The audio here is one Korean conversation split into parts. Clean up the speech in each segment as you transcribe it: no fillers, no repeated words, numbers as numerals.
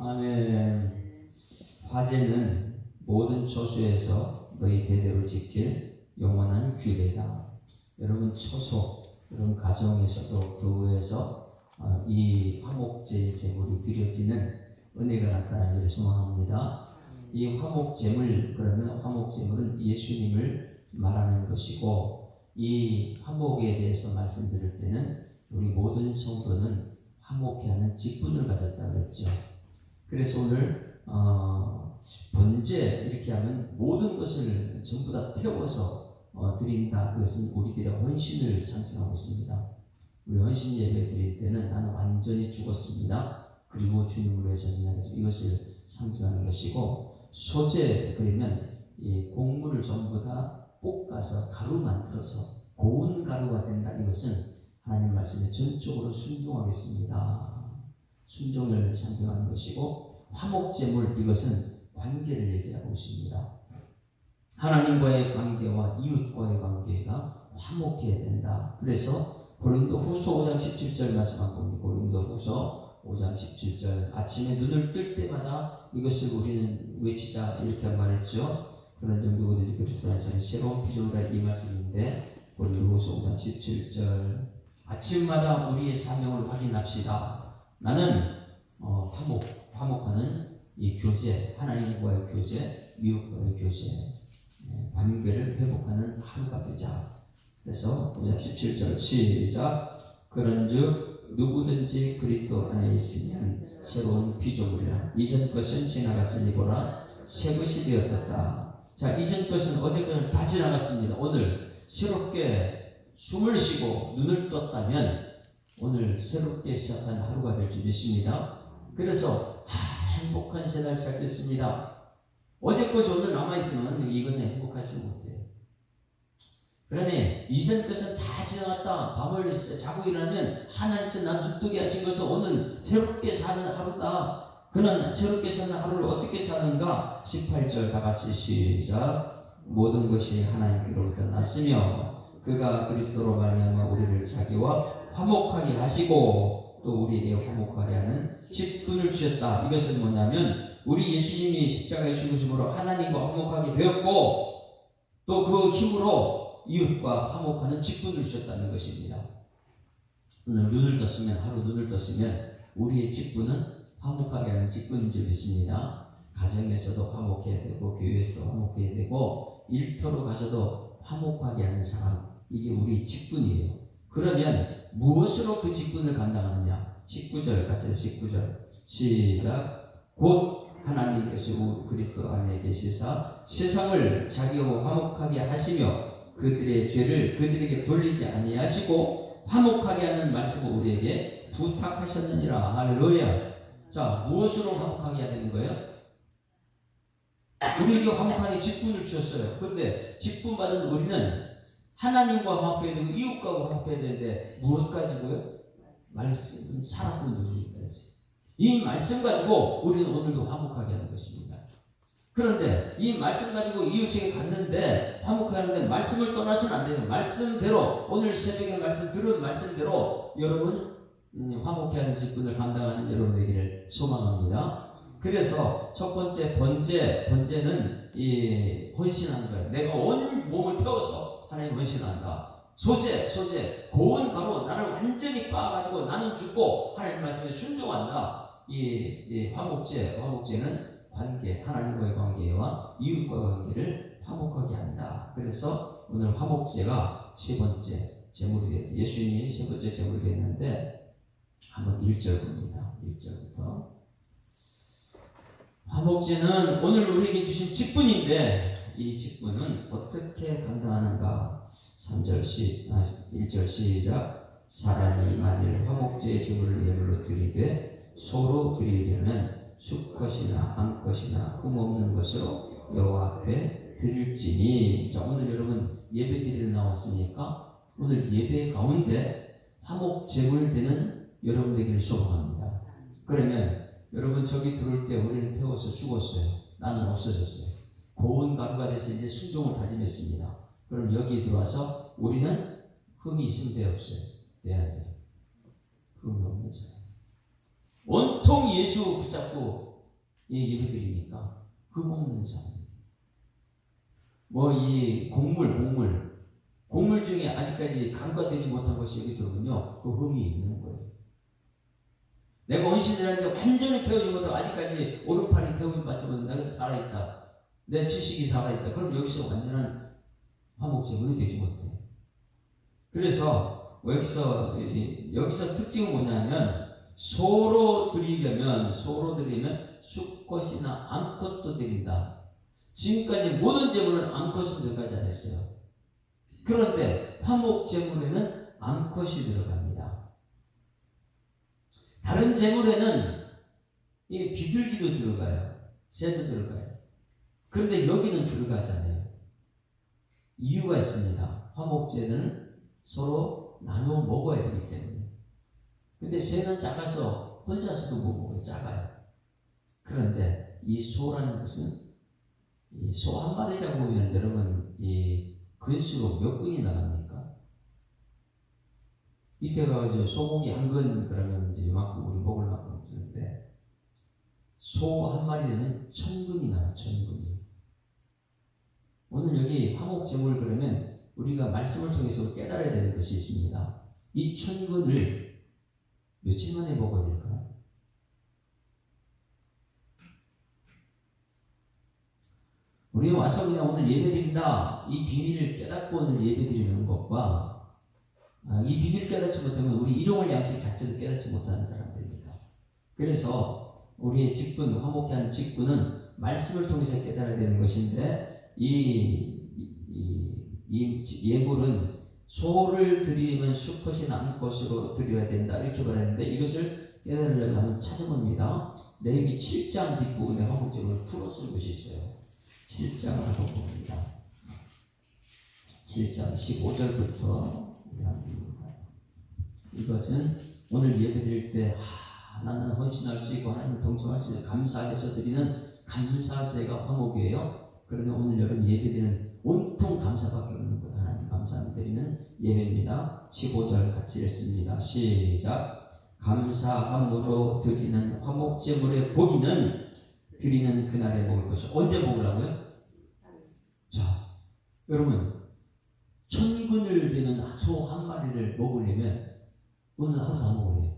아멘. 화제는 모든 처소에서 너희 대대로 지킬 영원한 규례다. 여러분 처소, 여러분 가정에서도 교회에서 이 화목제 제물이 드려지는 은혜가 나타나기를 소망합니다. 이 화목제물, 그러면 화목제물은 예수님을 말하는 것이고, 이 화목에 대해서 말씀드릴 때는 우리 모든 성도는 화목해하는 직분을 가졌다고 했죠. 그래서 오늘 번제 이렇게 하면 모든 것을 전부 다 태워서 드린다. 그것은 우리들의 헌신을 상징하고 있습니다. 우리 헌신 예배 드릴 때는 나는 완전히 죽었습니다. 그리고 주님을 위해서 전쟁해서 이것을 상징하는 것이고, 소제 그러면 이 곡물을 전부 다 볶아서 가루 만들어서 고운 가루가 된다. 이것은 하나님 말씀에 전적으로 순종하겠습니다. 순종을 상징하는 것이고, 화목제물 이것은 관계를 얘기하고 있습니다. 하나님과의 관계와 이웃과의 관계가 화목해야 된다. 그래서 고린도후서 5장 17절 말씀 한번 봅니다. 고린도후서 5장 17절 아침에 눈을 뜰 때마다 이것을 우리는 외치자 이렇게 말했죠. 그런 정도거든요. 그리스도 안에서 새로운 피조물이라 이 말씀인데, 고린도후서 5장 17절 아침마다 우리의 사명을 확인합시다. 나는 화목하는 이 교제, 하나님과의 교제, 이웃과의 교제, 관계를 회복하는 하루가 되자. 그래서 5장 17절 시작. 그런즉 누구든지 그리스도 안에 있으면 새로운 피조물이라. 이전 것은 지나갔으니 보라 새 것이 되었다. 자, 이전 것은 어제 것은 다 지나갔습니다. 오늘 새롭게 숨을 쉬고 눈을 떴다면 오늘 새롭게 시작한 하루가 될 줄 믿습니다. 그래서 행복한 새날 시작했습니다. 어제 것이 오늘 남아있으면 이거는 행복하지 못해요. 그러니 이전 것은 다 지나갔다. 밤을 자고 일어나면 하나님께서 난 눈뜨게 하신 것은 오늘 새롭게 사는 하루다. 그는 새롭게 사는 하루를 어떻게 사는가? 18절 다 같이 시작. 모든 것이 하나님께로부터 났으며 그가 그리스도로 말미암아 우리를 자기와 화목하게 하시고 또 우리에게 화목하게 하는 직분을 주셨다. 이것은 뭐냐면 우리 예수님이 십자가에 죽으심으로 하나님과 화목하게 되었고 또 그 힘으로 이웃과 화목하는 직분을 주셨다는 것입니다. 오늘 눈을 떴으면, 하루 눈을 떴으면 우리의 직분은 화목하게 하는 직분인 줄 믿습니다. 가정에서도 화목해야 되고 교회에서도 화목해야 되고 일터로 가서도 화목하게 하는 사람, 이게 우리 직분이에요. 그러면 무엇으로 그 직분을 감당하느냐? 19절 같이 19절 시작. 곧 하나님께서 그리스도 안에 계시사 세상을 자기와 화목하게 하시며 그들의 죄를 그들에게 돌리지 아니하시고 화목하게 하는 말씀을 우리에게 부탁하셨느니라. 할렐루야. 자, 무엇으로 화목하게 해야 되는 거예요? 우리에게 화목하게 직분을 주셨어요. 그런데 직분 받은 우리는 하나님과 화목해야 되고 이웃과 화목해야 되는데 무엇 가지고요? 말씀, 살아본 눈이 있어요. 이 말씀 가지고 우리는 오늘도 화목하게 하는 것입니다. 그런데 이 말씀 가지고 이웃에게 갔는데 화목하는데 말씀을 떠나서는 안 돼요. 말씀대로 오늘 새벽에 말씀 들은 말씀대로 여러분 화목해 하는 직분을 감당하는 여러분 되기를 소망합니다. 그래서 첫 번째 번제는 이 헌신하는 거예요. 내가 온 몸을 태워서 하나님 헌신한다. 소제 고운 가루 나를 완전히 빻아가지고 나는 죽고 하나님 말씀에 순종한다. 이 화목제는 관계, 하나님과의 관계와 이웃과의 관계를 화목하게 한다. 그래서 오늘 화목제가 세 번째 제물이 되었죠. 예수님이 세 번째 제물이 됐는데 한번 1절 봅니다. 1절부터 화목제는 오늘 우리에게 주신 직분인데 이 직분은 어떻게 감당하는가? 1절 시작. 사람이 만일 화목제의 제물을 예물로 드리되 소로 드리려면 수컷이나 암컷이나 흠없는 것으로 여호와 앞에 드릴지니. 자, 오늘 여러분 예배 드리러 나왔으니까 오늘 예배 가운데 화목 제물 되는 여러분 되기를 소망합니다. 그러면 여러분 저기 들어올 때 우리는 태워서 죽었어요. 나는 없어졌어요. 고운 가루가 돼서 이제 순종을 다짐했습니다. 그럼 여기에 들어와서 우리는 흠이 있으면 돼 없어요? 돼야 돼요. 흠이 없는 사람. 온통 예수 붙잡고 예배드리니까 그 먹는 사람들. 이 곡물 중에 아직까지 간과되지 못한 것이 여기 들어오면요, 그 흠이 있는 거예요. 내가 원신을 하는데 완전히 태우지 못하고 아직까지 오른팔이 태우지 받지 못하고 내가 살아있다. 내 지식이 살아있다. 그럼 여기서 완전한 화목제물이 되지 못해요. 그래서 여기서 특징은 뭐냐면 소로 드리면 수컷이나 암컷도 드린다. 지금까지 모든 제물은 암컷으로 들어가지 않았어요. 그런데 화목제물에는 암컷이 들어갑니다. 다른 제물에는 비둘기도 들어가요. 새도 들어가요. 그런데 여기는 들어가잖아요. 이유가 있습니다. 화목제는 서로 나눠 먹어야 되기 때문에. 근데 새는 작아서 혼자서도 못 먹어요. 작아요. 그런데 이 소라는 것은 이 소 한 마리 잡으면 여러분 이 근수로 몇 근이 나갑니까? 밑에 가서 소고기 한 근 그러면 이제 이만큼 우리 먹을 만큼 주는데 소 한 마리는 1000근이 나와요. 1000근이. 오늘 여기 화목제물 그러면 우리가 말씀을 통해서 깨달아야 되는 것이 있습니다. 이 1000근을 며칠 만에 먹어야 될까요? 우리 와서 그냥 오늘 예배드린다 이 비밀을 깨닫고 오늘 예배드리는 것과 이 비밀을 깨닫지 못하면 우리 일용할 양식 자체도 깨닫지 못하는 사람들입니다. 그래서 우리의 직분, 화목케 하는 직분은 말씀을 통해서 깨달아야 되는 것인데 이 예물은 소를 드리면 수컷이나 암컷으로 드려야 된다 이렇게 말했는데 이것을 깨달으려면 한번 찾아봅니다. 레위기 7장 뒷부분에 화목제물을 풀어 쓴 것이 있어요. 7장을 한번 봅니다. 7장 15절부터 우리 한번 볼까요? 이것은 오늘 예배드릴 때 나는 헌신할 수 있고 하나님을 동정할 수 있고 감사해서 드리는 감사제가 화목이에요. 그런데 오늘 여러분 예배드리는 온통 감사밖에 없는 거예요. 하나님 감사함 드리는 예배입니다. 15절 같이 읽습니다. 시작. 감사함으로 드리는 화목제물의 고기는 드리는 그날에 먹을 것이 언제 먹으려고요? 자, 여러분 1000근을 되는 소 한 마리를 먹으려면 오늘 하루 다 먹어야 돼요.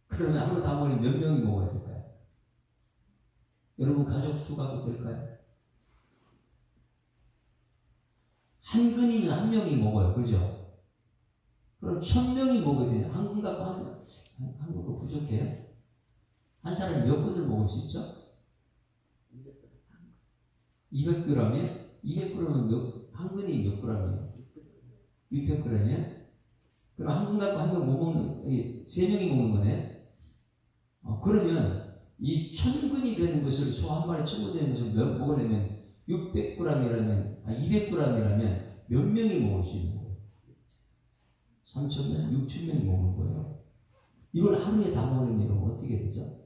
그러면 하루 다 먹으면 몇 명이 먹어야 될까요? 여러분 가족 수가 될까요? 한 근이면 한 명이 먹어요. 그죠? 그럼 1000명이 먹어야 돼요. 한 근 갖고 한 근도 부족해요? 한 사람이 몇 근을 먹을 수 있죠? 200g이요? 200g은 한 근이 몇 g이에요? 600g이요? 그럼 한 근 갖고 한 명 못 먹는, 3명이 먹는 거네? 그러면 이 1000근이 되는 것을 소 한 마리 1000근 되는 것을 먹으려면 600g이라면, 200g이라면 몇 명이 먹을 수 있는 거예요? 3000명, 6000명이 먹는 거예요. 이걸 하루에 다 먹으려면 어떻게 되죠?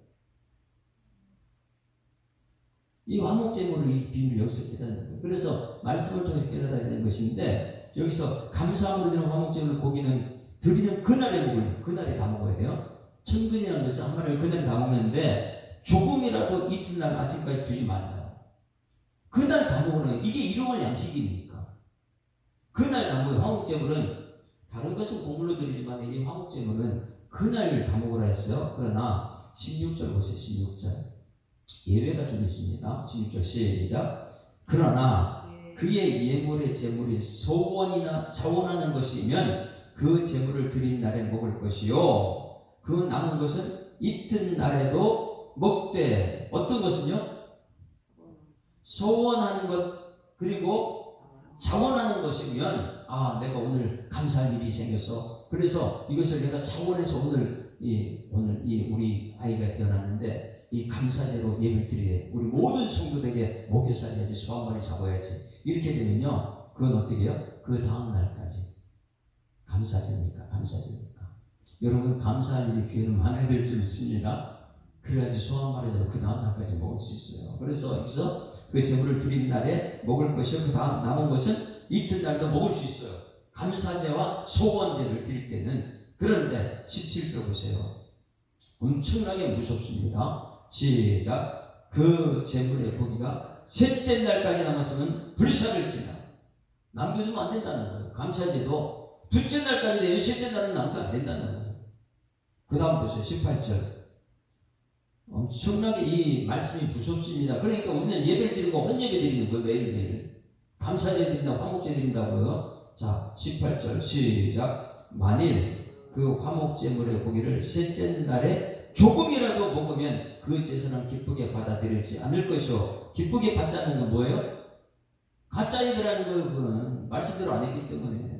이 화목제물을 이 비밀을 여기서 깨닫는 거예요. 그래서 말씀을 통해서 깨달아야 되는 것인데 여기서 감사함으로 드리는 화목제물 고기는 드리는 그날에 먹을 그날에 다 먹어야 돼요. 1000근이라는 것은 한 마리를 그날에 다 먹는데 조금이라도 이튿날 아침까지 두지 말아요. 그날 다 먹는 거예요. 이게 일용할 양식이니까. 그날 다 먹어요. 화목제물은 다른 것은 곡물로 드리지만 이 화목제물은 그날 다 먹으라 했어요. 그러나 16절 보세요. 16절. 예외가 좀 있습니다. 16절 시작. 그러나 그의 예물의 제물이 소원이나 자원하는 것이면 그 제물을 드린 날에 먹을 것이요 그 남은 것은 이튿날에도 먹되 어떤 것은요? 소원하는 것 그리고 자원하는 것이면 내가 오늘 감사할 일이 생겨서 그래서 이것을 내가 자원해서 오늘 우리 아이가 태어났는데 이 감사제로 예배를 드리되 우리 모든 성도들에게 먹여 살려야지 소 한 마리 잡아야지 이렇게 되면요 그건 어떻게 해요? 그 다음 날까지 감사제니까 여러분 감사할 일이 기회는 많아야 될 줄 믿습니다. 그래야지 소 한 마리 잡아 그 다음 날까지 먹을 수 있어요. 그래서 여기서 그 제물을 드린 날에 먹을 것이요 그 다음 남은 것은 이튿날도 먹을 수 있어요. 감사제와 소원제를 드릴 때는. 그런데 17절 보세요. 엄청나게 무섭습니다. 시작. 그 재물의 고기가 셋째 날까지 남았으면 불사를 지나. 남겨두면 안 된다는 거예요. 감사제도 둘째 날까지 되면 셋째 날은 남겨 안 된다는 거예요. 그 다음 보세요. 18절. 엄청나게 이 말씀이 무섭습니다. 그러니까 우리는 예배를 드리고 헌예배 드리는 거예요. 매일매일. 감사제 드린다고, 화목제 드린다고요. 자, 18절 시작. 만일 그 화목제물의 고기를 셋째 날에 조금이라도 먹으면 그 제사는 기쁘게 받아들이지 않을 것이요. 기쁘게 받지 않는 건 뭐예요? 가짜 예배라는 거예요. 그건 말씀대로 안 했기 때문에.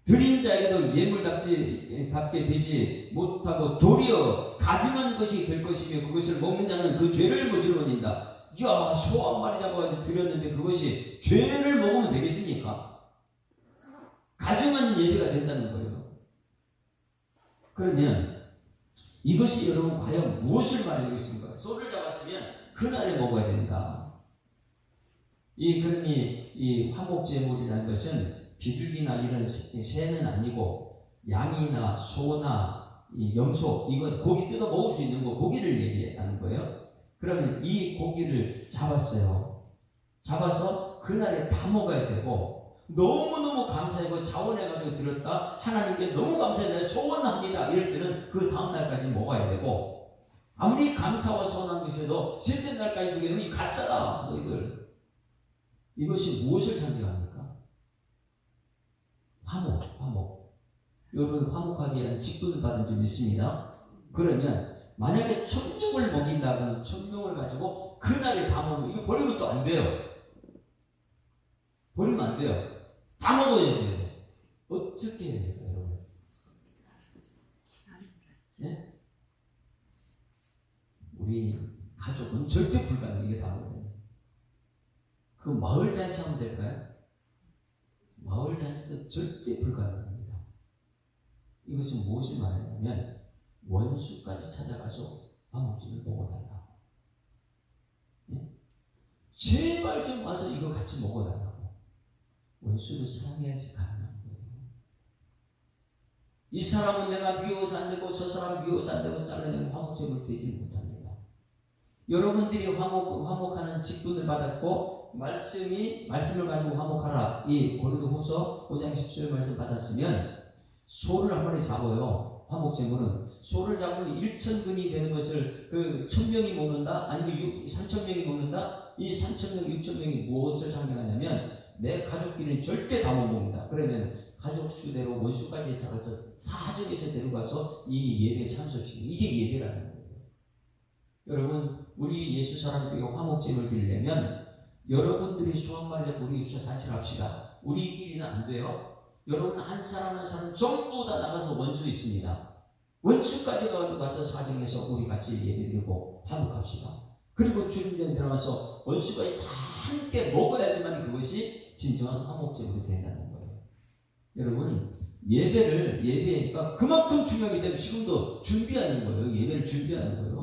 드린 자에게도 예물답게 되지 못하고 도리어 가증한 것이 될 것이며 그것을 먹는 자는 그 죄를 저질러낸다. 야, 소 한 마리 잡아가지고 드렸는데 그것이 죄를 먹으면 되겠습니까? 가증한 예배가 된다는 거예요. 그러면 이것이 여러분 과연 무엇을 말하고 있습니까? 소를 잡았으면 그날에 먹어야 된다. 그러니 이 화목제물이라는 것은 비둘기나 이런 새는 아니고 양이나 소나 이 염소, 이건 고기 뜯어 먹을 수 있는 거, 고기를 얘기하는 거예요. 그러면 이 고기를 잡았어요. 잡아서 그날에 다 먹어야 되고 너무너무 감사하고 자원해가지고 드렸다. 하나님께 너무 감사해서 소원합니다. 이럴 때는 그 다음날까지 먹어야 되고 아무리 감사와 소원한 것에도 셋째 날까지 두게 이 가짜다 너희들. 이것이 무엇을 상징합니까? 화목. 여러분 화목하게 하는 직분을 받은 줄 믿습니다. 그러면 만약에 1000명을 먹인다면 1000명을 가지고 그날에 다 먹으면 이거 버리면 또 안 돼요. 버리면 안 돼요. 다 먹어야 돼요. 어떻게 해야 돼요, 여러분? 네? 우리 가족은 절대 불가능해요. 이게 다 먹어요. 그 마을 잔치 하면 될까요? 마을 잔치도 절대 불가능합니다. 이것은 무엇을 말하냐면 원수까지 찾아가서 화목제를 먹어달라고. 네? 제발 좀 와서 이거 같이 먹어달라고. 원수를 사랑해야지 가능한 거예요. 이 사람은 내가 미워서 안 되고 저 사람 미워서 안 되고 잘라내고 화목제물 되지 못합니다. 여러분들이 화목하는 직분을 받았고 말씀을 가지고 화목하라. 이 고린도후서 5장 17절 말씀 받았으면 소를 한 마리 잡아요. 화목제물은 소를 잡으면 1,000근이 되는 것을 그 1,000명이 먹는다, 아니면 3,000명이 먹는다. 이 3,000명, 6,000명이 무엇을 상징하냐면 내 가족끼리는 절대 다 못 먹는다. 그러면 가족 수대로 원수까지 잡아서 사정에서 데려가서 이 예배에 참석시키는 이게 예배라는 거예요. 여러분, 우리 예수 사람들에게 화목제물 드리려면 여러분들이 수한 마리 잡고 우리 유사 잔치를 합시다. 우리끼리는 안 돼요. 여러분 한 사람 한 사람 전부 다 나가서 원수 있습니다. 원수까지 가서 사정해서 우리 같이 예배드리고 화목합시다. 그리고 주님께 들어가서 원수까지 다 함께 먹어야지만 그것이 진정한 화목제물이 된다는 거예요. 여러분 예배가 그만큼 중요하기 때문에 지금도 준비하는 거예요. 예배를 준비하는 거예요.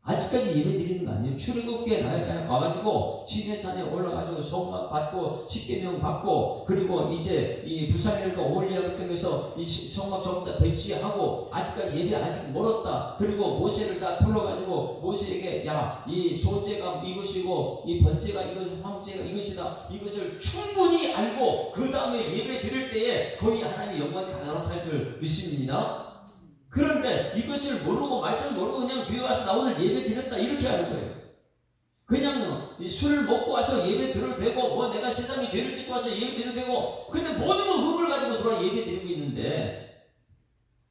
아직까지 예배 드리는 거 아니에요. 출애굽기에 와가지고 시내산에 올라가지고 성막 받고 십계명 받고 그리고 이제 이 부산일과 올리아를 통해서 이 성막 전부 다 배치하고 아직까지 예배 아직 멀었다. 그리고 모세를 다 불러가지고 모세에게 야, 이 소제가 이것이고 이 번제가 이것이 화목제가 이것이다. 이것을 충분히 알고 그 다음에 예배 드릴 때에 거의 하나님의 영광이 가득할 줄 믿습니다. 그런데 이것을 모르고 말씀을 모르고 그냥 교회 와서 나 오늘 예배 드렸다 이렇게 하는 거예요. 그냥 술을 먹고 와서 예배 드려도 되고 뭐 내가 세상에 죄를 짓고 와서 예배 드려도 되고 근데 모든 건 흠을 가지고 돌아 예배 드리고 있는데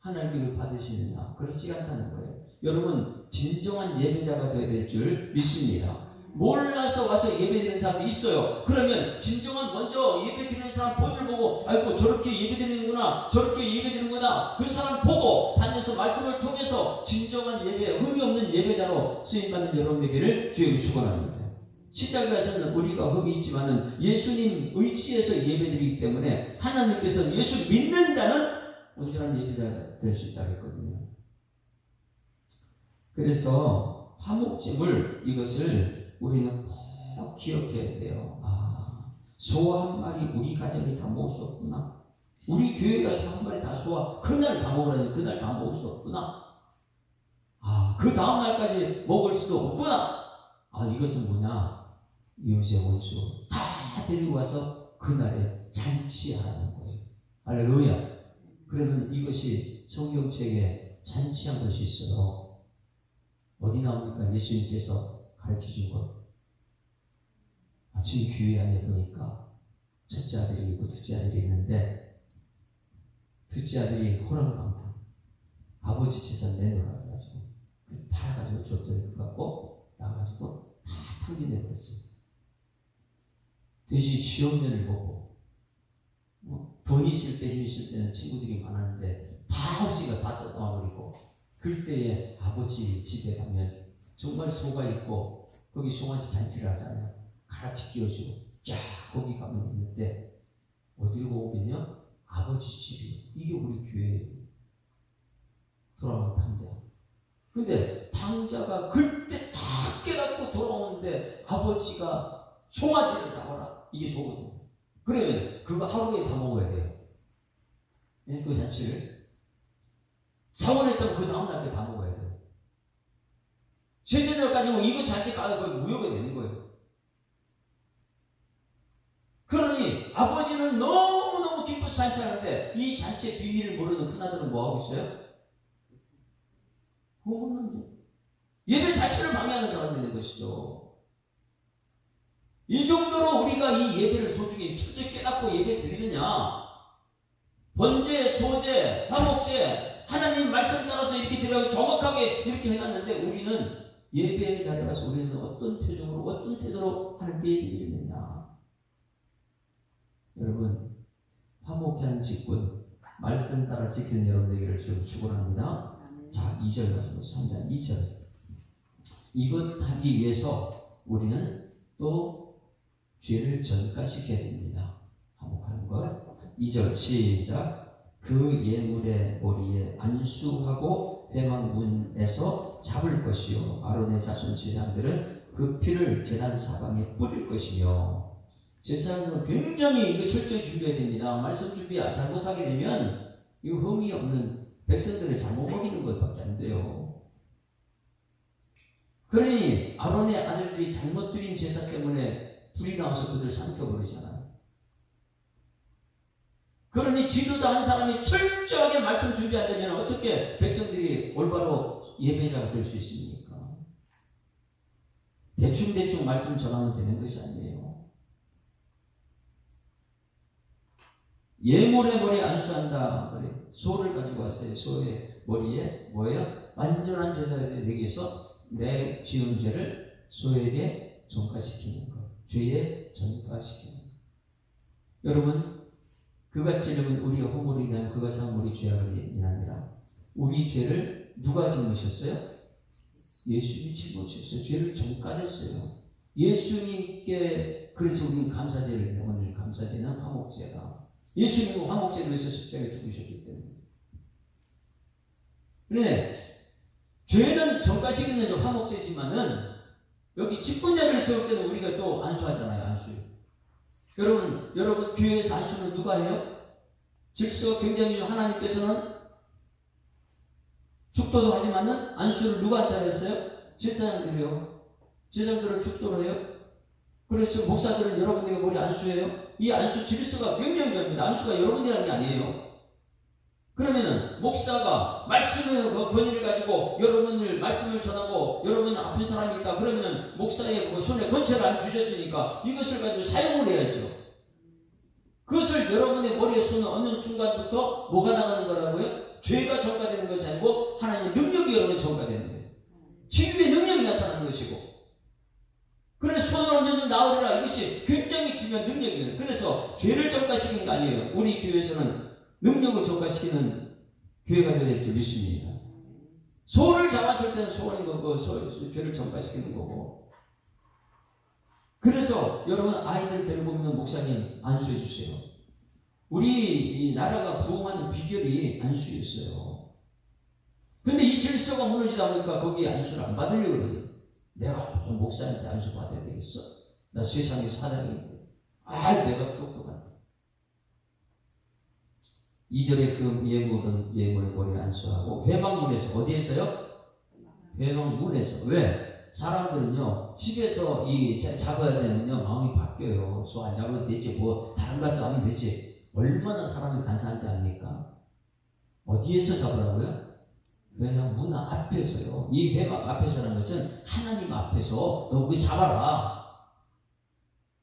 하나님께 받으시느냐? 그렇지 않다는 거예요. 여러분 진정한 예배자가 되어야 될 줄 믿습니다. 몰라서 와서 예배드리는 사람도 있어요. 그러면 진정한 먼저 예배드리는 사람 본을 보고 아이고 저렇게 예배드리는구나 저렇게 예배드리는구나 그 사람 보고 다녀서 말씀을 통해서 진정한 예배 흠이 없는 예배자로 쓰임받는 여러분에게를 주의 축원합니다. 시작에 가서는 우리가 흠이 있지만은 예수님 의지에서 예배드리기 때문에 하나님께서 예수 믿는 자는 온전한 예배자가 될 수 있다고 했거든요. 그래서 화목제물 이것을 우리는 꼭 기억해야 돼요. 소 한 마리 우리 가정이 다 먹을 수 없구나. 우리 교회가 소 한 마리 다 소화 그날 다 먹으라니 그날 다 먹을 수 없구나. 그 다음날까지 먹을 수도 없구나. 이것은 뭐냐? 이웃의 원수 다 데리고 와서 그날에 잔치하라는 거예요. 할렐루야. 그러면 이것이 성경책에 잔치한 것이 있어요. 어디 나옵니까? 예수님께서 가르쳐준 것. 아침 교회 안에 보니까 첫째 아들이 있고 둘째 아들이 있는데, 둘째 아들이 호랑방탕 아버지 재산 내놓으라 해가지고 팔아가지고 줬더니 그거 갖고 나가지고 다 탕진해버렸어요. 돼지 쥐없는을 보고 돈 있을 때 힘 있을 때는 친구들이 많았는데 다 없이가 다 뜯어버리고, 그때에 아버지 집에 가면 정말 소가 있고 거기 송아지 잔치를 하잖아요. 가라치 끼워주고 쫙 거기 가면 있는데 어디로 오면요? 아버지 집이. 이게 우리 교회예요. 돌아온 탕자. 근데 탕자가 그때 다 깨닫고 돌아오는데 아버지가 송아지를 잡아라. 이게 소거든요. 그러면 그거 하루에 다 먹어야 돼요. 그 잔치를 차원했다면 그 다음날 다 먹어야 돼요. 셋째날까지 뭐 이거 잔치 가서 거의 무효가 되는 거예요. 그러니 아버지는 너무너무 기뻐서 잔치하는데 이 잔치의 비밀을 모르는 큰아들은 뭐하고 있어요? 예배 자체를 방해하는 사람이 되는 것이죠. 이 정도로 우리가 이 예배를 소중히 철저히 깨닫고 예배 드리느냐? 번제, 소제, 화목제, 하나님 말씀 따라서 이렇게 드려요. 정확하게 이렇게 해놨는데 우리는 예배의 자리에 가서 우리는 어떤 표정으로 어떤 태도로 하나님께 드리느냐? 여러분, 화목한 직분 말씀 따라 지키는 여러분에게를 주로 축원합니다. 자, 2절 말씀 3장 2절. 이것 하기 위해서 우리는 또 죄를 전가시켜야 됩니다. 화목하는 것. 2절 시작. 그 예물의 머리에 안수하고 회막문에서 잡을 것이요 아론의 자손 제사장들은 그 피를 제단 사방에 뿌릴 것이며. 제사장들은 굉장히 이거 철저히 준비해야 됩니다. 말씀 준비 잘못하게 되면 이거 흠이 없는 백성들이 잘못 먹이는 것밖에 안 돼요. 그러니 아론의 아들들이 잘못 드린 제사 때문에 불이 나와서 그들 삼켜버리잖아요. 그러니 지도자 한 사람이 철저하게 말씀 준비 안 되면 어떻게 백성들이 올바로 예배자가 될 수 있습니까? 대충 말씀 전하면 되는 것이 아니에요. 예물의 머리에 안수한다. 그래. 소를 가지고 왔어요. 소의 머리에 뭐예요? 완전한 제사를 내기 위해서 내 지은 죄를 소에게 전가시키는 것. 죄에 전가시키는 것. 여러분, 그같이 여러분 우리가 허물이 인하면 그것이 우리 죄악을 인하니라. 우리 죄를 누가 짊으셨어요? 예수님이 짊으셨어요. 죄를 전가했어요. 예수님께. 그래서 우리는 감사제를 오늘 감사제는 화목제가. 예수님은 화목제를 위해서 십자가에 죽으셨기 때문에. 그런데 죄는 전가시키는 화목제지만은 여기 직분자를 세울 때는 우리가 또 안수하잖아요. 안수. 여러분 교회에서 안수는 누가 해요? 질서가 굉장히 하나님께서는 축도도 하지만은 안수를 누가 한다 했어요? 제사장들이요. 제사장들을 축도를 해요. 그래서 목사들은 여러분에게 머리 안수해요. 이 안수 질서가 굉장히 중요합니다. 안수가 여러분이 하는 게 아니에요. 그러면은 목사가 말씀의 권위를 가지고 여러분을 말씀을 전하고 여러분 아픈 사람이 있다. 그러면은 목사의 손에 권세를 안 주셨으니까 이것을 가지고 사용을 해야죠. 그것을 여러분의 머리에 손을 얹는 순간부터 뭐가 나가는 거라고요? 죄가 전가되는 것이 아니고 하나님의 능력이 여러분에 전가되는 거예요. 치유의 능력이 나타나는 것이고. 그래서 손을 얹으면 나으리라. 이것이 굉장히 중요한 능력이에요. 그래서 죄를 전가시키는 거 아니에요. 우리 교회에서는 능력을 전가시키는 교회가 되어야 될 줄 믿습니다. 소를 잡았을 때는 소원인 거고 죄를 전가시키는 거고. 그래서 여러분 아이들 데리고 오면 목사님 안수해 주세요. 우리 이 나라가 부흥하는 비결이 안수였어요. 근데 이 질서가 무너지다 보니까 거기에 안수를 안 받으려고 그러거든. 내가 목사님한테 안수 받아야 되겠어? 나 세상의 사장인데. 내가 똑똑하다. 2절에 그 예물의 머리에 안수하고 회막문에서 어디에서요? 회망문에서. 왜? 사람들은요 집에서 이 잡아야 되면요 마음이 바뀌어요. 소 안 잡아도 되지, 뭐 다른 것도 하면 되지. 얼마나 사람이 간사한지 압니까? 어디에서 잡으라고요? 회망문 앞에서요. 이 회막 앞에서라는 것은 하나님 앞에서 너 그 잡아라.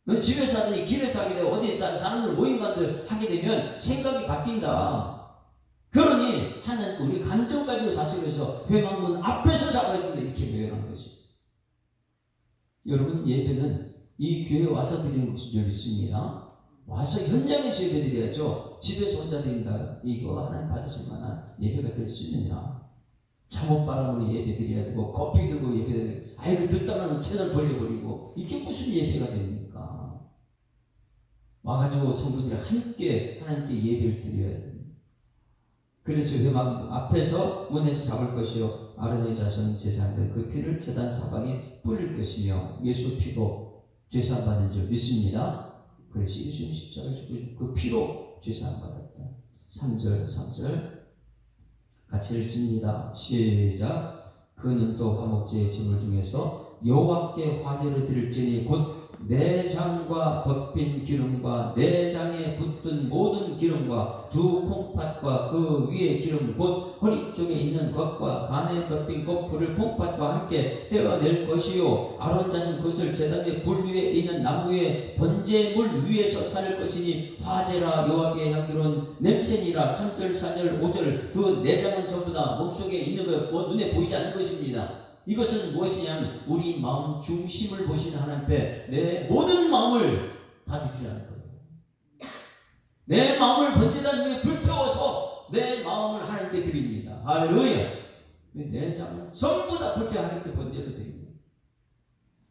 너 집에서 하든지 길에서 하게 되고 어디에 사람들 모임 가운데 하게 되면 생각이 바뀐다. 그러니 하나님 우리 감정 가지고 다스려서 회망문 앞에서 잡아야 된다, 이렇게 표현한 것이. 여러분, 예배는 이 교회에 와서 드리는 것인 줄 믿습니다. 와서 현장에서 예배 드려야죠. 집에서 혼자 드린다, 이거 하나님 받으실 만한 예배가 될 수 있느냐. 잠옷바람으로 예배 드려야 되고 커피 들고 예배 드려야 되고, 아이고 듣다가는 채널 벌려버리고, 이게 무슨 예배가 됩니까? 와가지고 성도들이 함께 하나님께 예배를 드려야 됩니다. 그래서 회막 앞에서 문에서 잡을 것이요 아론의 자손 제사장들 그 피를 제단 사방에 뿌릴 것이며 예수 피로 죄사함 받는 줄 믿습니다. 그래서 예수님 십자가에 죽으신 그 피로 죄사함 받았다. 3절 같이 읽습니다. 시작. 그는 또 화목제의 제물 중에서 여호와께 화제를 드릴지니 곧 내장과 덮인 기름과 내장에 붙은 모든 기름과 두 콩팥과 그 위에 기름 곧 허리 쪽에 있는 것과 간에 덮인 것 불을 콩팥과 함께 떼어낼 것이요 아론 자신 그것을 제단의 불 위에 있는 나무 위에 번제물 위에서 살 것이니 화제라 여호와께 향기로운 냄새니라. 3절 4절 5절 그 내장은 전부 다 몸속에 있는 것, 뭐 눈에 보이지 않는 것입니다. 이것은 무엇이냐면 우리 마음 중심을 보시는 하나님 앞에 내 모든 마음을 다 드리라는 거예요. 내 마음을 번제단 위에 불태워서 내 마음을 하나님께 드립니다. 할렐루야. 내 삶을 전부 다 불태워 하나님께 번제로 드립니다.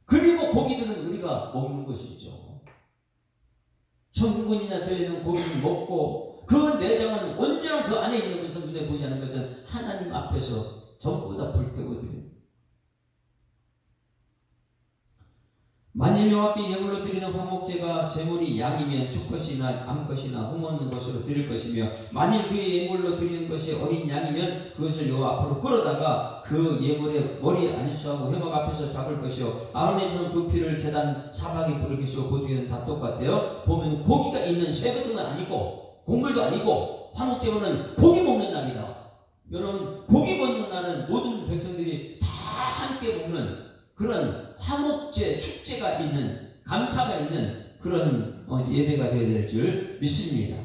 그리고 고기들은 우리가 먹는 것이죠. 천군이나 되어 있는 고기를 먹고 그 내장은 언제나 그 안에 있는 것은 눈에 보이지 않는 것은 하나님 앞에서 전부 다 불태워 드립니다. 만일 여호와께 예물로 드리는 화목제가 제물이 양이면 수컷이나 암컷이나 흠없는 것으로 드릴 것이며 만일 그 예물로 드리는 것이 어린 양이면 그것을 여호와 앞으로 끌어다가 그 예물의 머리에 안수하고 회막 앞에서 잡을 것이요 아론의 손은 그 피를 제단 사방에 뿌릴 것이고 그 뒤에는 다 똑같아요. 보면 고기가 있는 쇠거등은 아니고 곡물도 아니고 화목제물은 고기 먹는 날이다. 여러분, 고기 먹는 날은 모든 백성들이 다 함께 먹는 그런 화목제, 축제가 있는, 감사가 있는 그런 예배가 되어야 될 줄 믿습니다.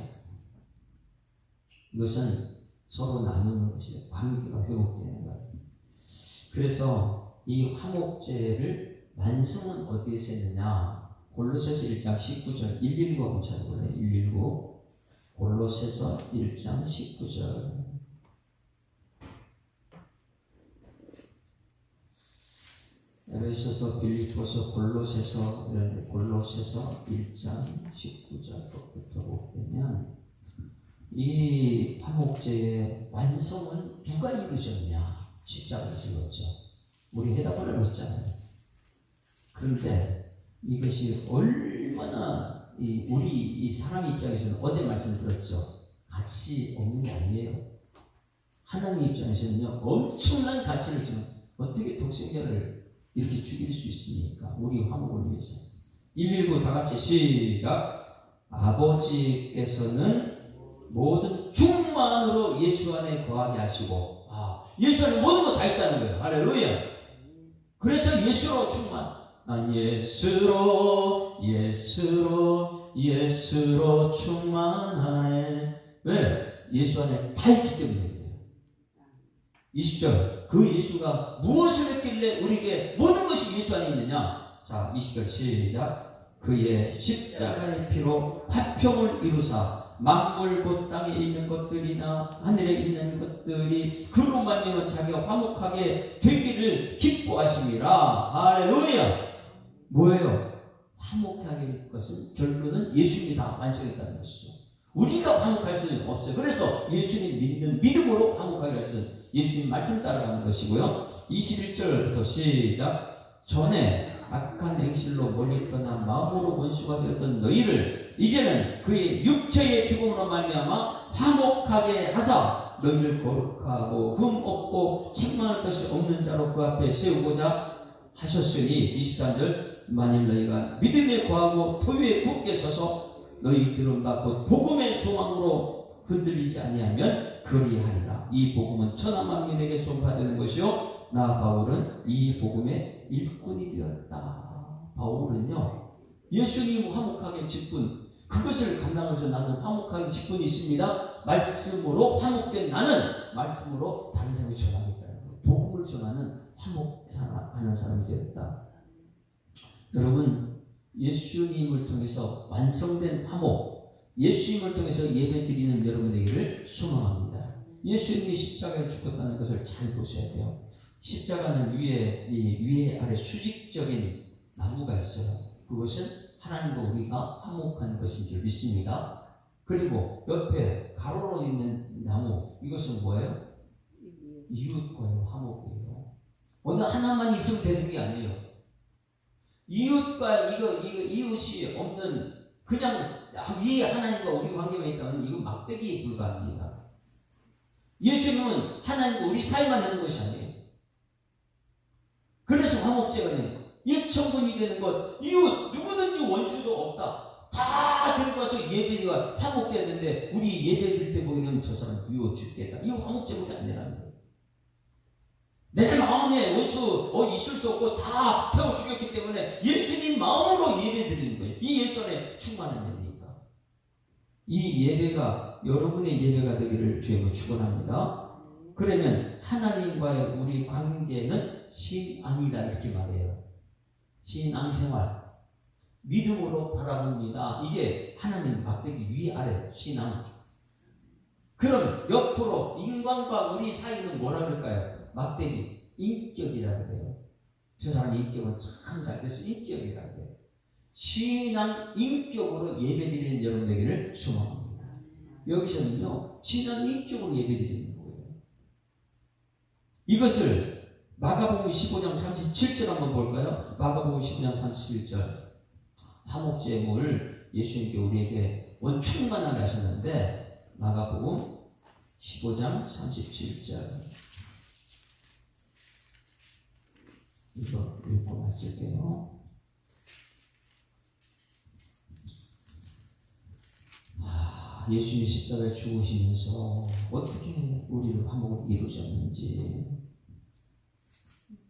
이것은 서로 나누는 것이에요. 관계가 회복되는 거예요. 그래서 이 화목제를 완성은 어디에서 했느냐? 골로새서 1장 19절 119 한번 찾아볼래요? 119 골로새서 1장 19절 에베소서, 빌립보서, 골로새서 이런 골로새서 1장 19절부터 보면 이 화목제의 완성은 누가 이루셨냐? 십자가를 세웠죠. 우리 해답을 얻었잖아요. 그런데 이것이 얼마나 우리 이 사람 입장에서는 어제 말씀드렸죠. 가치 없는 게 아니에요. 하나님 입장에서는요 엄청난 가치를 주는, 어떻게 독생자를 이렇게 죽일 수 있습니까? 우리 화목을 위해서. 119 다 같이 시작. 아버지께서는 모든 충만으로 예수 안에 거하게 하시고, 예수 안에 모든 거 다 있다는 거예요. 할렐루야. 그래서 예수로 충만. 예수로 충만하네. 왜? 예수 안에 다 있기 때문에. 20절 그 예수가 무엇을 했길래 우리에게 모든 것이 예수 안에 있느냐. 자 20절 시작. 그의 십자가의 피로 화평을 이루사 만물 곧 땅에 있는 것들이나 하늘에 있는 것들이 그로 말미암아 자기가 화목하게 되기를 기뻐하심이라. 할렐루야. 뭐예요? 화목하게 될 것은 결론은 예수님이 다 완성했다는 것이죠. 우리가 화목할 수는 없어요. 그래서 예수님 믿는 믿음으로 화목하게 할 수는 예수님 말씀 따라가는 것이고요. 21절부터 시작. 전에 악한 행실로 멀리 떠나 마음으로 원수가 되었던 너희를 이제는 그의 육체의 죽음으로 말미암아 화목하게 하사 너희를 거룩하고 흠 없고 책망할 것이 없는 자로 그 앞에 세우고자 하셨으니 23절 만일 너희가 믿음에 거하고 토유에 굳게 서서 너희 들은 바 곧 복음의 소망으로 흔들리지 아니하면 그리하리라. 이 복음은 천하 만민에게 전파되는 것이요 나 바울은 이 복음의 일꾼이 되었다. 바울은요 예수님 화목하게 직분 그것을 감당하면서 나는 화목하게 직분이 있습니다. 말씀으로 화목된 나는 말씀으로 다른 사람이 전하겠다. 복음을 전하는 화목하는 사람이 되었다. 여러분 예수님을 통해서 완성된 화목, 예수님을 통해서 예배 드리는 여러분에게를 소망합니다. 예수님이 십자가에 죽었다는 것을 잘 보셔야 돼요. 십자가는 위에 아래 수직적인 나무가 있어요. 그것은 하나님과 우리가 화목한 것인 줄 믿습니다. 그리고 옆에 가로로 있는 나무 이것은 뭐예요? 이웃과의 화목이에요. 어느 하나만 있으면 되는 게 아니에요. 이웃과 이웃이 없는 그냥 위에 하나님과 우리 관계가 있다면 이건 막대기에 불과합니다. 예수님은 하나님과 우리 사이만 있는 것이 아니에요. 그래서 화목제가 되는 것, 일천분이 되는 것, 이웃 누구든지 원수도 없다. 다 들고 와서 예배가 화목제였는데 우리 예배 드릴 때 보게 되면 저 사람 이웃 죽겠다. 이거 화목제가 아니라는 거예요. 내 마음에 원수 있을 수 없고 다 태워 죽였기 때문에 예수님 마음으로 예배 드리는 거예요. 이 예수 안에 충만한 예배니까. 이 예배가 여러분의 예배가 되기를 주님으로 축원합니다. 그러면 하나님과의 우리 관계는 신앙이다 이렇게 말해요. 신앙생활 믿음으로 바라봅니다. 이게 하나님 막대기 위아래 신앙. 그럼 옆으로 인간과 우리 사이는 뭐라 그럴까요? 막대기 인격이라 그래요. 저 사람 인격은 참 잘 돼서 인격이라 그래요. 신앙 인격으로 예배드리는 여러분에게를 소망합니다. 여기서는요 신앙 인격으로 예배드리는 거예요. 이것을 마가복음 15장 37절 한번 볼까요? 마가복음 15장 37절 화목제물 예수님께 우리에게 원충만하게 하셨는데 마가복음 15장 37절 이거 읽고 왔을게요. 예수님이 십자가에 죽으시면서 어떻게 우리를 화목을 이루셨는지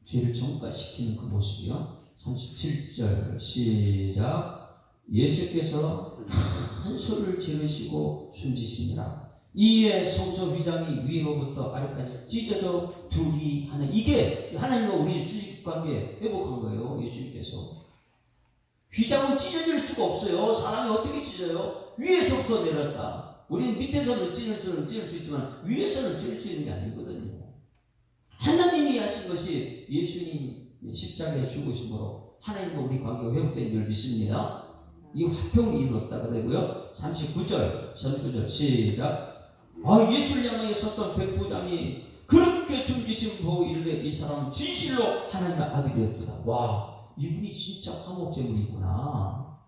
죄를 전가시키는 그 모습이요. 37절 시작. 예수께서 한 소리를 지르시고 숨지시니라. 이에 성소 휘장이 위로부터 아래까지 찢어져 둘이 하나. 이게 하나님과 우리 수직관계 회복한 거예요. 예수님께서 휘장은 찢어질 수가 없어요. 사람이 어떻게 찢어요? 위에서부터 내렸다. 우리는 밑에서는 찢을 수 있지만 위에서는 찢을 수 있는 게 아니거든요. 하나님이 하신 것이 예수님 십자가에 죽으심으로 하나님과 우리 관계가 회복된 줄 믿습니다. 이 화평이 이루었다 그러고요. 39절 시작. 예수를 향하여 섰던 백부장이 그렇게 숨기신 보고 이르되 이 사람은 진실로 하나님의 아들이었다. 와, 이분이 진짜 화목제물이구나.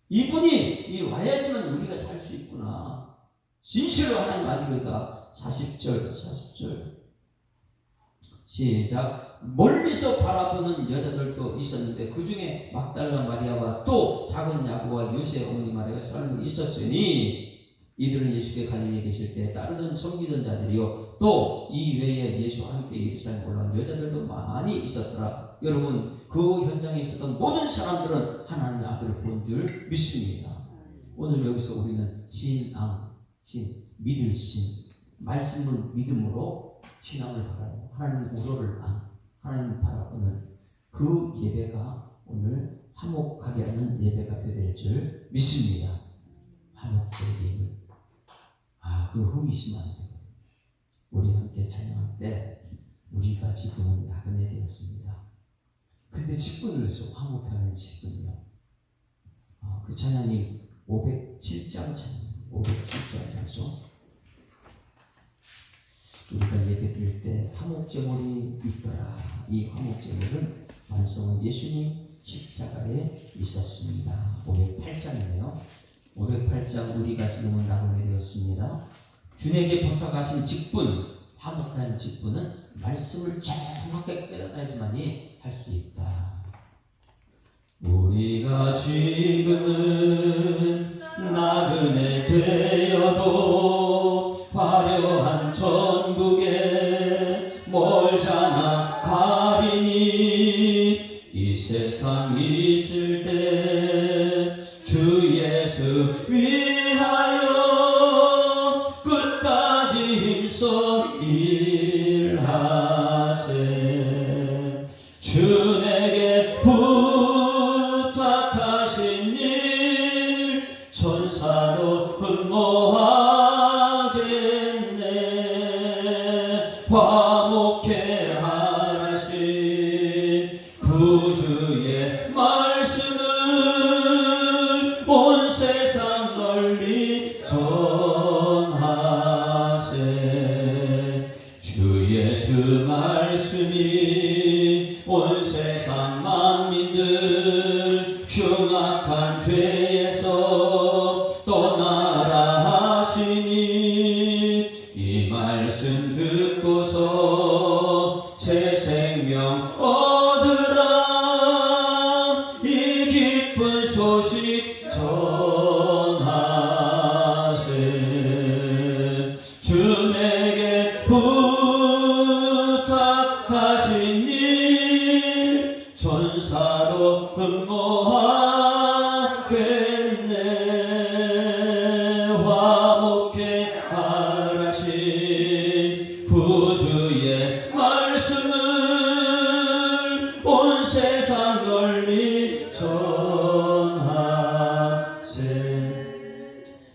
이분이 와야지만 우리가 살 수 있구나. 진실로 하나님의 아들이다. 40절 시작. 멀리서 바라보는 여자들도 있었는데 그 중에 막달라 마리아와 또 작은 야고와 요새 어머니 마리아가 썰매 있었으니 이들은 예수께 갈릴리에 계실 때 따르던 섬기던 자들이요 또 이 외에 예수와 함께 예루살렘에 올라온 여자들도 많이 있었더라. 여러분 그 현장에 있었던 모든 사람들은 하나님의 아들을 본 줄 믿습니다. 오늘 여기서 우리는 믿을 신, 말씀을 믿음으로 신앙을 바라요. 하나님 우러를 하나님 바라보는 그 예배가 오늘 화목하게 하는 예배가 될 줄 믿습니다. 화목제의 예배. 그 흠이 있으면 안 돼요. 우리 함께 찬양할 때 우리가 지금은 나그네 되었습니다. 근데 직분을 해서 화목하는 직분이요. 그 찬양이 507장 찬양, 507장 찬송. 우리가 예배 드릴 때 화목제물이 있더라. 이 화목제물은 완성은 예수님 십자가에 있었습니다. 508장이네요. 508장 우리가 지금은 나그네 되었습니다. 주님에게 부탁하신 직분, 화목한 직분은 말씀을 정확하게 깨달아야지만이 할 수 있다. 우리가 지금은 나그네 되어도 화려한 천국에 멀잖아 가리니 이 세상 있을 때 주 예수 위하여 끝까지 힘써 일하세. 주 내게 부탁하신 일 천사도 흠모하겠네. 화목해 하신 구주의 말씀을 온 세상 널리 전하세. 주 예수 말씀이 온 세상 만민들 흉악한 죄에서 떠나라 하시니 이 말씀 듣고서 새 생명 얻으라. 이 기쁜 소식 전하세. 주 내게 부탁하신 일 천사도 흠모하겠네. 화목해 하라신 구주의 말씀을 온 세상 널리 전하세.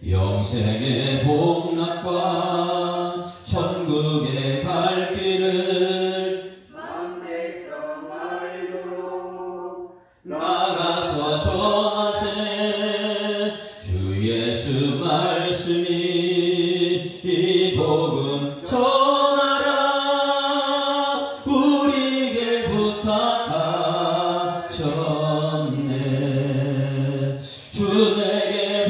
영생의 복락과 천국의 갈 길을 만백성 알도록 나가서 전하세. 주 예수 말씀이 이 복음 전하라. 우리에게 부탁하셨네. 주 내게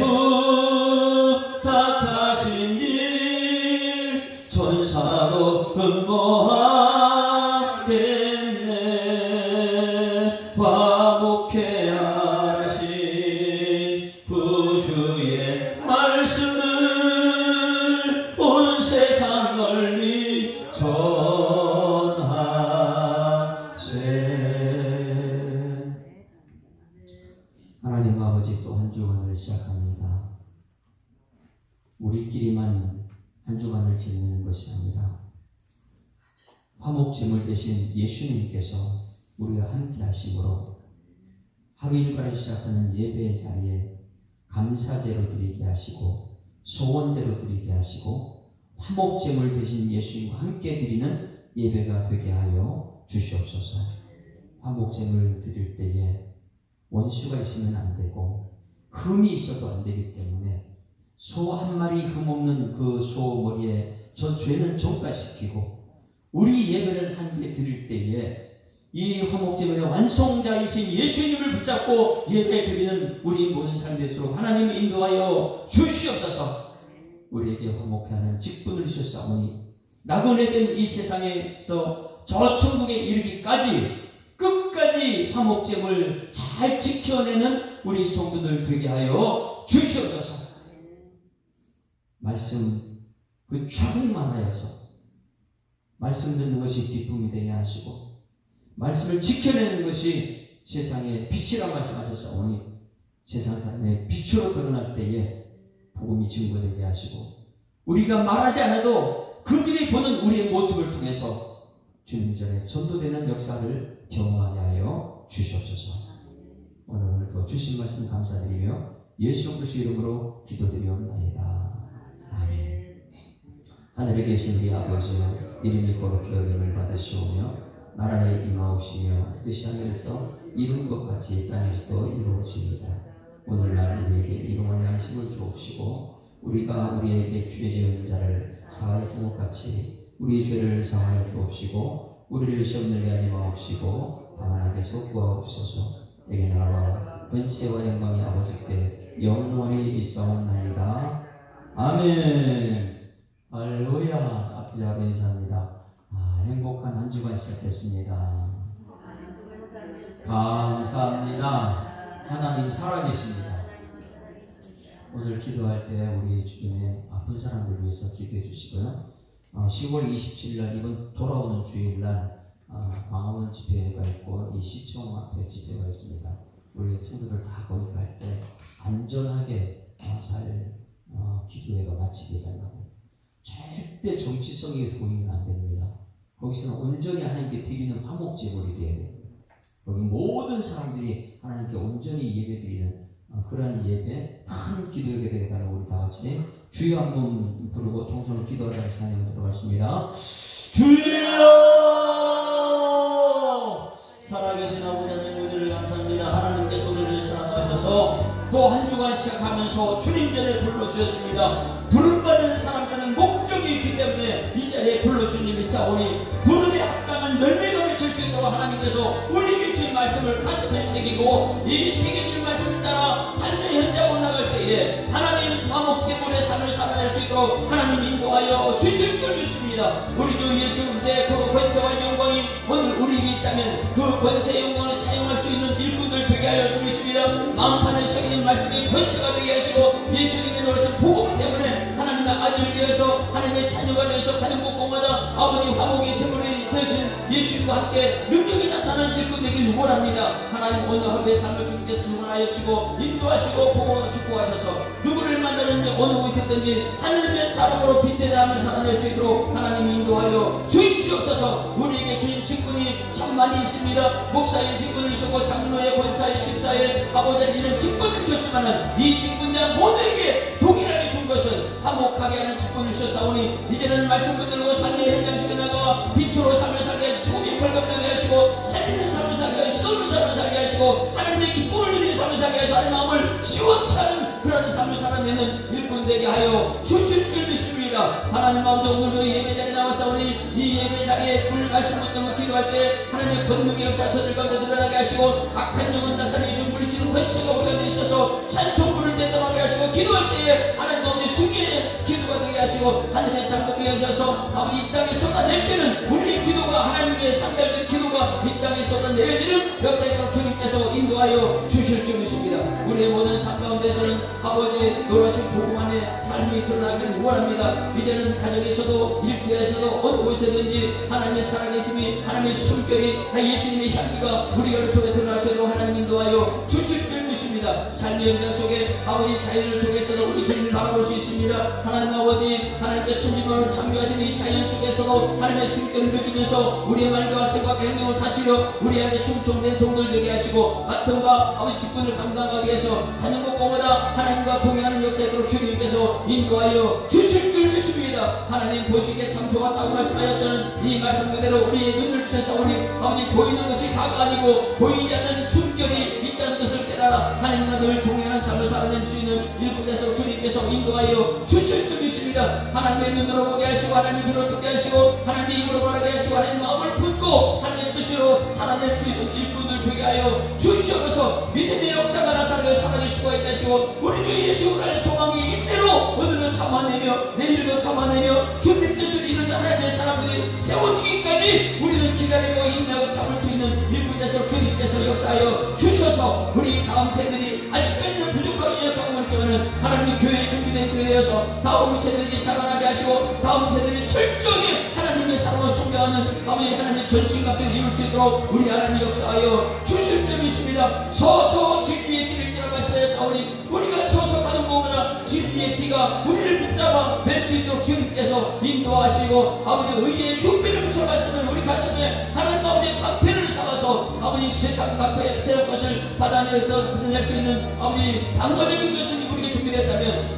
부탁하신 일 천사도 흠모하겠네. 화목해 하신 구주의 말씀을 온 세상 널리 전하세. 하나님 아버지, 또 한 주간을 시작합니다. 우리끼리만 한 주간을 지내는 것이 아니라 화목제물 대신 예수님께서 우리와 함께 하심으로 하루 일과를 시작하는 예배의 자리에 감사제로 드리게 하시고 소원제로 드리게 하시고 화목제물 대신 예수님과 함께 드리는 예배가 되게 하여 주시옵소서. 화목제물 드릴 때에 원수가 있으면 안 되고 흠이 있어도 안 되기 때문에 소 한 마리 흠 없는 그 소 머리에 저 죄는 전가시키고 우리 예배를 함께 드릴 때에 이 화목제물의 완성자이신 예수님을 붙잡고 예배 드리는 우리 모든 사람 되도록 하나님 인도하여 주시옵소서. 우리에게 화목해 하는 직분을 주셨사오니 나그네된 이 세상에서 저 천국에 이르기까지 끝까지 화목제물 잘 지켜내는 우리 성도들 되게 하여 주시옵소서. 말씀 그 충만하여서 말씀 듣는 것이 기쁨이 되게 하시고 말씀을 지켜내는 것이 세상의 빛이라 말씀하셨사오니 세상 사람의 빛으로 드러날 때에 복음이 증거되게 하시고 우리가 말하지 않아도 그들이 보는 우리의 모습을 통해서 주님 전에 전도되는 역사를 경험하게 하여 주시옵소서. 오늘도 주신 말씀 감사드리며 예수 그리스도 이름으로 기도드리옵나이다. 아멘. 하늘에 계신 우리 아버지, 이름이 거룩히 여김을 받으시오며 나라에 임하옵시며 뜻이 하늘에서 이룬 것 같이 땅에서도 이루어지이다. 오늘날 우리에게 일용할 양식을 주옵시고 우리가 우리에게 죄 지은 자를 사하여 준 것 같이 우리 죄를 사하여 주옵시고 우리를 시험들게 하지 마옵시고 다만 악에서 구하옵소서. 내게 나라와 권세와 영광이 아버지께 영원히 있사옵나이다. 아멘. 할렐루야. 앞뒤자로 인사합니다. 행복한 한 주간 시작했습니다. 감사합니다. 하나님 살아계십니다. 오늘 기도할 때 우리 주변에 아픈 사람들을 위해서 기도해 주시고요. 10월 27일 날 이번 돌아오는 주일날 광화문 집회가 있고 이 시청 앞에 집회가 있습니다. 우리 친구들 다 거기 갈 때 안전하게 잘 기도회가 마치게 달라고. 절대 정치성이 보이면 안 됩니다. 거기서는 온전히 하나님께 드리는 화목제물이 되어야 돼요. 거기 모든 사람들이 하나님께 온전히 예배드리는 그러한 예배, 큰 기도회가 되게 달라고 우리 다 같이 주여 한번 부르고 통성으로 기도하는 시간에 들어갔습니다. 주여! 살아계신 아버지 하나님 은혜를 감사합니다. 하나님께서 오늘을 사랑하셔서 또 한 주간 시작하면서 주님 전에 불러주셨습니다. 부름받은 사람들은 목적이 있기 때문에 이 자리에 불러주님이 싸우니 부름에 합당한 열매가 맺힐 수 있도록 하나님께서 우리에게 주신 말씀을 가슴에 새기고 이 새겨진 말씀 따라 삶의 현장으로 나갈 때에 하나님 화목제물의 삶을 살아낼 수 있도록 하나님 인도하여 주실 줄 믿습니다. 우리 주 예수 그리스도의 그 권세와 영광이 오늘 우리에게 있다면 그 권세의 영광을 사용할 수 있는 일꾼들 되게 하여 주십니다. 마음판에 새겨진 말씀이 권세가 되게 하시고 예수님의 노릇은 복음 때문에 하나님의 아들 되어서 하나님의 자녀가 되어서 가는 곳곳마다 아버지 화목의 제물이 되어진 예수님과 함께 능력이 나타나는 일꾼 되길 원합니다. 하나님 오늘 하루의 삶을 주님께 충만하여 주시고 인도하시고 보호하고 축복하셔서 누구를 만나는지 어느 곳이든지 하나님의 사랑으로 빛의 담을 살아낼 수 있도록 하나님 인도하여 주시옵소서. 우리에게 주신 직분이 참 많이 있습니다. 목사의 직분이 있었고 장로의 권사의 집사의 아버지의 이런 직분이 있었지만 이 직분자 모두에게 동일하게 준 것은 화목하게 하는 직분을 주셨사오니 이제는 말씀 붙들고 삶의 현장 속에 나가 빛으로 삶을 살게 하시고 소금이 벌겁나게 하시고 살리는 삶을 살게 하시고 떠오르는 삶을 살게 하시고 하나님의 기쁨을 누리는 삶을 살게 하시고 하나님의 마음을 시원케 하는 그런 삶을 살아내는 일꾼 되게 하여 주실 줄 믿습니다. 하나님 마음도 오늘도 예배 자리에 나와서오니 이 예배 자리에 물 말씀 붙들고 기도할 때 하나님의 권능의 역사 저들 가운데 드러나게 하시고 악한 영은 나사렛이 물리치는 권세가 우리가 되셔서 찬송부를 떼떠나게 하시고 기도할 때에 하나님 마음의 승리의 기도가 되게 하시고 하늘의 삶도 되어져서 아버지 이 땅에 쏟아낼 때는 우리의 기도가 하나님의 상달된 기도가 이 땅에 쏟아내려지는 역사에 주님께서 인도하여 주실 줄 믿습니다. 우리의 모든 삶 가운데서는 아버지 노라신 복음 안에 삶이 드러나기를 원합니다. 이제는 가정에서도 일터에서도 어느 곳에든지 하나님의 살아계심이 하나님의 숨결이 예수님의 향기가 우리 를 통해 드러날 수 있도록 하나님 인도하여 주실 줄 믿습니다. 삶의 현장 속에 아버지 자연을 통해서도 우리 주님을 바라볼 수 있습니다. 하나님 아버지 하나님께 천지만을 창조하신 이 자연 속에서도 하나님의 숨결을 느끼면서 우리의 말과 생각과 행동을 다스려 우리에게 충성된 종들 되게 하시고 맡은 바 아버지 직분을 감당하기 위해서 가는 곳곳마다 하나님과 동행하는 역사에 도록 주님께서 인도하여 주실 줄 믿습니다. 하나님 보시기에 참 좋았다고 말씀하였던 이 말씀 그대로 우리의 눈을 주셔서오니 아버지 보이는 것이 다가 아니고 보이지 않는 숨결이 있다는 것을 깨달아 하나님과 늘 동행하는 삶을 살아낼 수 있는 일꾼에서 주님께서 인도하여 주실 줄 믿습니다. 하나님의 눈으로 보게 하시고 하나님의 귀로 듣게 하시고 하나님의 입으로 말하게 하시고 하나님의 마음을 품고 하나님의 뜻으로 살아낼 수 있는 일꾼을 되게 하여 주시옵소서. 믿음의 역사가 나타나며 살아낼 수가 있다 하시고 우리 주 예수라는 소망이 인내로 오늘도 참아내며 내일도 참아내며 주님 뜻을 이루는 하나님의 사람들이 세워지기까지 우리는 기다리고 인내하고 참을 수 있는 일꾼에서 주님께서 역사하여 주셔서 우리 다음 세대들이 아직까지는 부족하고 연약하고 있지만은 하나님의 교회에 준비된 교회여서 다음 세대들이 자라나게 하시고 다음 세대들이 철저히 하나님의 사랑을 숭배하는 아버지 하나님의 전신갑주를 이룰 수 있도록 우리 하나님 역사하여 주실 줄 믿습니다. 서서 진리의 길을 따라가셔야 사오니 우리가 서서 가는 곳마다 진리의 띠가 우리를 붙잡아 뵐 수 있도록 주님께서 인도하시고 아버지 의의 흉배를 붙여가시면 우리 가슴에 하나님 아버지의 방패를 삼아서 아버지 세상 방패에 세울 것을 받아내서 낼 수 있는 아버지 방어적인 것을 우리에게 준비됐다면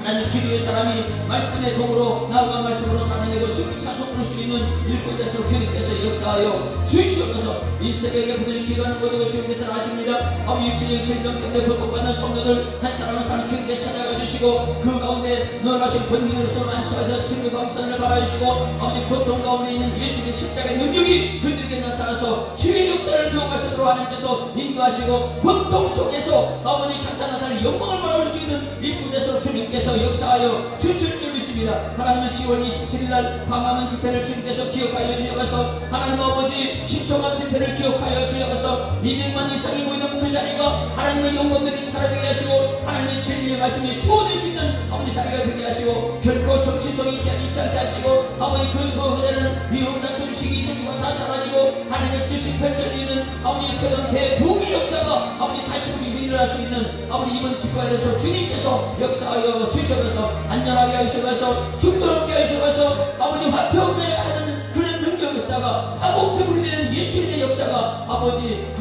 하나님 기도의 사람이 말씀의 도구로 나아가 말씀으로 살아내고 승리산소 부를 수 있는 일꾼 되서 주님께서 역사하여 주시옵소서. 이 새벽에 부르짖는 기도하는 모든 주님께서 아십니다. 아버지 육신의 질병 때문에 고통받는 성도들 한 사람 한 사람 주님께 찾아가 주시고 그 가운데 놀라신 권능으로서 만수하셔 승리 광선을 바라주시고 아버지 고통 가운데 있는 예수님의 십자가의 능력이 그들에게 나타나서 주의 역사를 기억하시도록 하나님께서 인도하시고 고통 속에서 아버지 찬찬 나타나는 영광을 바라볼 수 있는 이 분에서 주님께서 역사하여 주실 줄 믿습니다. 하나님은 10월 27일 날 방황하는 집회를 주님께서 기억하여 주셔서 하나님 아버지 신청한 집회를 기억하여 주셔서 200만 이상이 모이는 그 자리가 하나님의 영광들이 살아되게 하시고 하나님의 진리의 말씀이 수호될 수 있는 아버지 자리가 되게 하시고 결코 정치성이 있지 않게 하시고 아버지 그 거기에는 위험 다툼 시기 질투가 다 사라지고 하나님의 뜻이 펼쳐지는 아버지 그런 대부흥의 역사가 아버지 다시 우리 일어날 수 있는 아버지 이번 집회에서 주님께서 역사하여 주셔서 안전하게 하셔서 충돌하게 하셔서 아버지 화평하게 하는 그런 능력 역사가 화목제물이 되는 예수님의 역사가 아버지